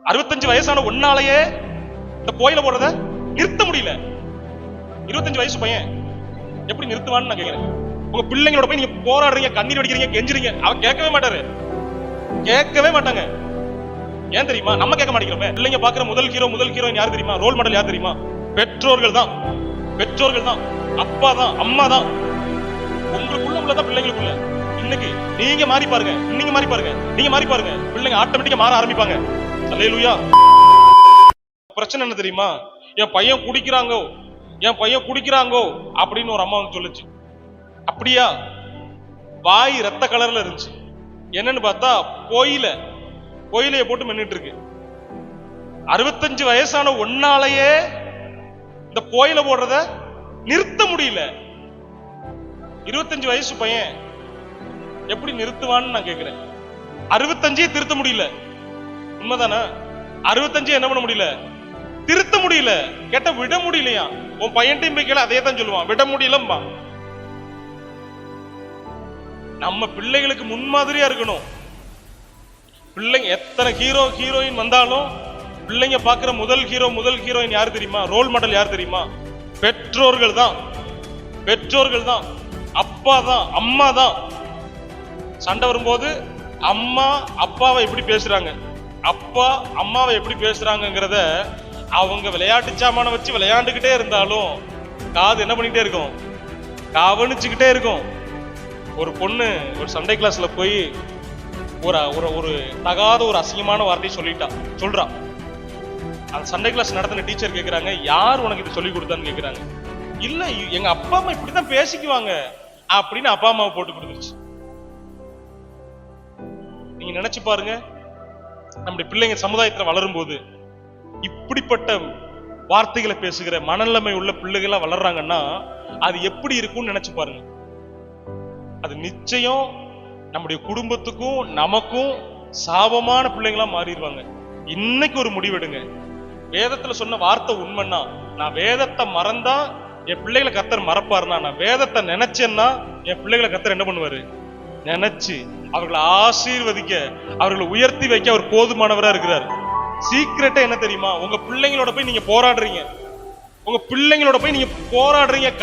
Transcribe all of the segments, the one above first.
65 வயசான ஒன்னாலேயே இந்த கோயில போடுறத நிறுத்த முடியல. 25 வயசு பையன் எப்படி நிறுத்துவான்னு நான் கேட்கிறேன். உங்க பிள்ளைங்களோட போய் நீங்க போராடுறீங்க, கண்ணீர் வடிக்கிறீங்க, கெஞ்சுறீங்க, அவன் கேட்கவே மாட்டாரு, கேட்கவே மாட்டாங்க. ஏன் தெரியுமா? நம்ம கேட்க மாட்டேங்கிறோமே. பிள்ளைங்க பாக்குற முதல் ஹீரோயின் யாரு தெரியுமா? ரோல் மாடல் யார் தெரியுமா? பெற்றோர்கள் தான். பெற்றோர்கள் தான், அப்பா தான், அம்மா தான். உங்களுக்குள்ள உள்ளதான் பிள்ளைங்களுக்குள்ள. இன்னைக்கு நீங்க மாறி பாருங்க, நீங்க மாறி பாருங்க, நீங்க மாறி பாருங்க, பிள்ளைங்க ஆட்டோமேட்டிக்கா மாற ஆரம்பிப்பாங்க. அல்லேலூயா. பிரச்சனை என்ன தெரியுமா? என் பையன் குடிக்கிறாங்கோ அப்படின்னு ஒரு அம்மா வந்து சொல்லுச்சு. அப்படியா? வாய் ரத்த கலர்ல இருந்துச்சு. என்னன்னு பார்த்தா கோயிலைய போட்டு மென்னிட்டு இருக்கு. 65 வயசான ஒன்னாலேயே இந்த கோயில போடுறத நிறுத்த முடியல. 25 வயசு பையன் எப்படி நிறுத்துவான்னு நான் கேட்கிறேன். 65 திருத்த முடியல. உண்மைதானே? 65 என்ன பண்ண முடியல? திருத்த முடியல. கேட்ட விட முடியலையா? உன் பையன்டையும் போய் கேள, அதே தான் சொல்லுவான், விட முடியலம்பா. நம்ம பிள்ளைகளுக்கு முன்மாதிரியா இருக்கணும். பிள்ளைங்க எத்தனை ஹீரோயின் வந்தாலும் பிள்ளைங்க பாக்குற முதல் ஹீரோயின் யாரு தெரியுமா? ரோல் மாடல் யார் தெரியுமா? பெற்றோர்கள் தான். பெற்றோர்கள் தான், அப்பா தான், அம்மா தான். சண்டை வரும்போது அம்மா அப்பாவை எப்படி பேசுறாங்க, அப்பா அம்மாவை எப்படி பேசுறாங்கிறத அவங்க விளையாட்டு சாமான வச்சு விளையாண்டுகிட்டே இருந்தாலும் காது என்ன பண்ணிட்டே இருக்கும்? கவனிச்சுக்கிட்டே இருக்கும். ஒரு பொண்ணு ஒரு சண்டே கிளாஸ்ல போய் ஒரு தகாத ஒரு அசிங்கமான வார்த்தையை சொல்றான். அந்த சண்டே கிளாஸ் நடத்தின டீச்சர் கேக்குறாங்க, யார் உனக்கு இது சொல்லி கொடுத்தான்னு கேக்குறாங்க. இல்ல, எங்க அப்பா அம்மா இப்படிதான் பேசிக்குவாங்க அப்படின்னு அப்பா அம்மாவை போட்டு கொடுத்துருச்சு. நீங்க நினைச்சு பாருங்க, நம்முடைய பிள்ளைங்க சமுதாயத்துல வளரும் போது இப்படிப்பட்ட வார்த்தைகளை பேசுகிற மனநிலைமை உள்ள பிள்ளைகளா வளர்றாங்கன்னா அது எப்படி இருக்கும்னு நினைச்சு பாருங்க. அது நிச்சயம் நம்முடைய குடும்பத்துக்கும் நமக்கும் சாபமான பிள்ளைங்களா மாறிடுவாங்க. இன்னைக்கு ஒரு முடிவெடுங்க. வேதத்துல சொன்ன வார்த்தை உண்மைன்னா, நான் வேதத்தை மறந்தா என் பிள்ளைகளை கர்த்தர் மறப்பாருன்னா, நான் வேதத்தை நினைச்சேன்னா என் பிள்ளைகளை கர்த்தர் என்ன பண்ணுவாரு? நினைச்சு அவர்களை ஆசீர்வதிக்க, அவர்களை உயர்த்தி வைக்க அவர் போதுமானவரா இருக்கிறார். சீக்கிரட்டா என்ன தெரியுமா? உங்க பிள்ளைங்களோட போய் நீங்க போராடுறீங்க,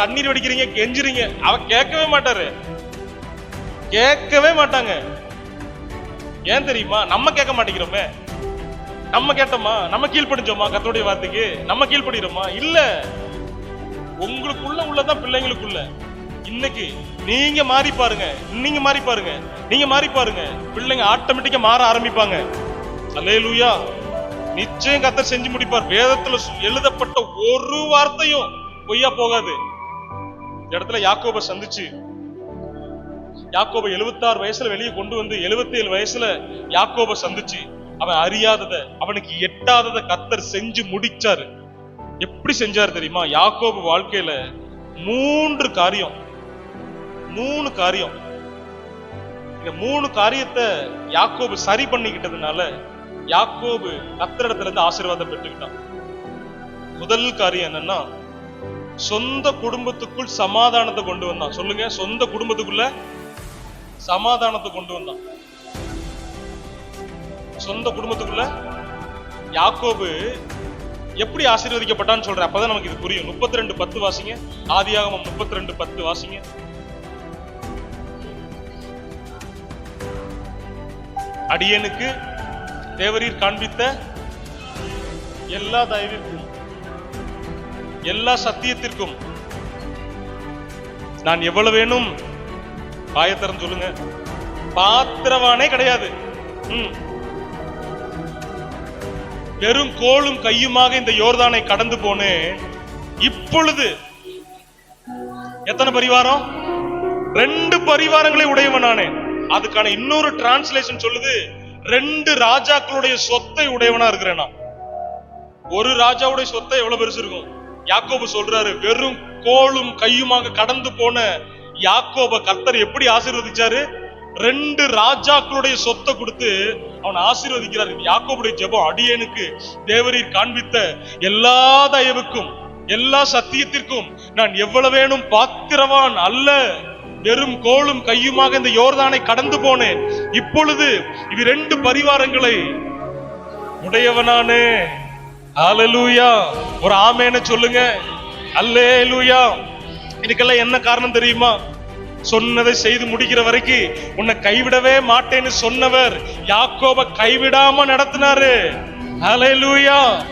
கண்ணீர் வடிக்கிறீங்க, கெஞ்சுறீங்க, அவன் கேட்கவே மாட்டாரு, கேட்கவே மாட்டாங்க. ஏன் தெரியுமா? நம்ம கேட்க மாட்டேங்கிறோமே. நம்ம கேட்டோமா? நம்ம கீழ்ப்படிஞ்சோமா? கர்த்தருடைய வார்த்தைக்கு நம்ம கீழ்ப்படுகிறோமா? இல்ல. உங்களுக்குள்ள உள்ளதான் பிள்ளைங்களுக்குள்ள. இன்னைக்கு நீங்க மாறி பாருங்க, பிள்ளைங்க ஆட்டோமேட்டிக்கா மாற ஆரம்பிப்பாங்க. அல்லேலூயா. நிச்சயம் கர்த்தர் செஞ்சு முடிப்பார். வேதத்துல எழுதப்பட்ட ஒரு வார்த்தையும் பொய்யா போகாது. இந்த இடத்துல யாக்கோபை சந்திச்சு, யாக்கோபை 76 வயசுல வெளியே கொண்டு வந்து 77 வயசுல யாக்கோபை சந்திச்சு, அவன் அறியாதத, அவனுக்கு எட்டாதத கர்த்தர் செஞ்சு முடிச்சாரு. எப்படி செஞ்சாரு தெரியுமா? யாக்கோபு வாழ்க்கையில 3 காரியம். இந்த 3 காரியத்தை யாக்கோபு சரி பண்ணிக்கிட்டதுனால யாக்கோபு கர்த்தரிடத்துல இருந்து ஆசீர்வாதம் பெற்றுக்கிட்டான். முதல் காரியம் என்னன்னா, சொந்த குடும்பத்துக்குள் சமாதானத்தை கொண்டு வந்தான். சொல்லுங்க, சொந்த குடும்பத்துக்குள்ள சமாதானத்தை கொண்டு வந்தான். சொந்த குடும்பத்துக்குள்ள யாக்கோபு எப்படி ஆசீர்வதிக்கப்பட்டான்னு சொல்றேன், அப்பதான் நமக்கு இது புரியும். 32:10 வாசிங்க. ஆதியாகமம் 32:10 வாசிங்க. அடியனுக்கு தேவரீர் காண்பித்த எல்லா தயவிற்கும் எல்லா சத்தியத்திற்கும் நான் எவ்வளவு வேணும் ஆயத்தரம் சொல்லுங்க. பாத்திரவானே கிடையாது. வெறும் கோலும் கையுமாக இந்த யோர்தானை கடந்து போனேன். இப்பொழுது எத்தனை பரிவாரம்? 2 பரிவாரங்களை உடையவன் நானே. அதுக்கான இன்னொரு டிரான்ஸ்லேஷன் சொல்லுது, 2 ராஜாக்களுடைய சொத்தை உடையவனா இருக்கிறேன் நான். ஒரு ராஜாவுடைய சொத்தை எவ்வளவு பெருசு இருக்கும்? யாக்கோபு சொல்றாரு, வெறும் கோலும் கையுமாக கடந்து போன யாக்கோப கர்த்தர் எப்படி ஆசீர்வதிச்சாரு? 2 ராஜாக்களுடைய சொத்தை கொடுத்து அவன் ஆசீர்வதிக்கிறார். யாக்கோபுடைய ஜெபம், அடியேனுக்கு தேவரீர் காண்பித்த எல்லா தயவுக்கும் எல்லா சத்தியத்திற்கும் நான் எவ்வளவு வேணும் பாத்திரவான் அல்ல. வெறும் கோலும் கையுமாக இந்த யோர்தானை கடந்து போனேன். இப்பொழுது இவ் 2 பரிவாரங்களை உடையவனானே. ஹalleluya. ஒரு ஆமென்னு சொல்லுங்க. அல்லேலூயா. இதுக்கெல்லாம் என்ன காரணம் தெரியுமா? சொன்னதை செய்து முடிக்கிற வரைக்கும் உன்னை கைவிடவே மாட்டேன்னு சொன்னவர் யாக்கோபை கைவிடாம நடத்தினாரு. ஹalleluya.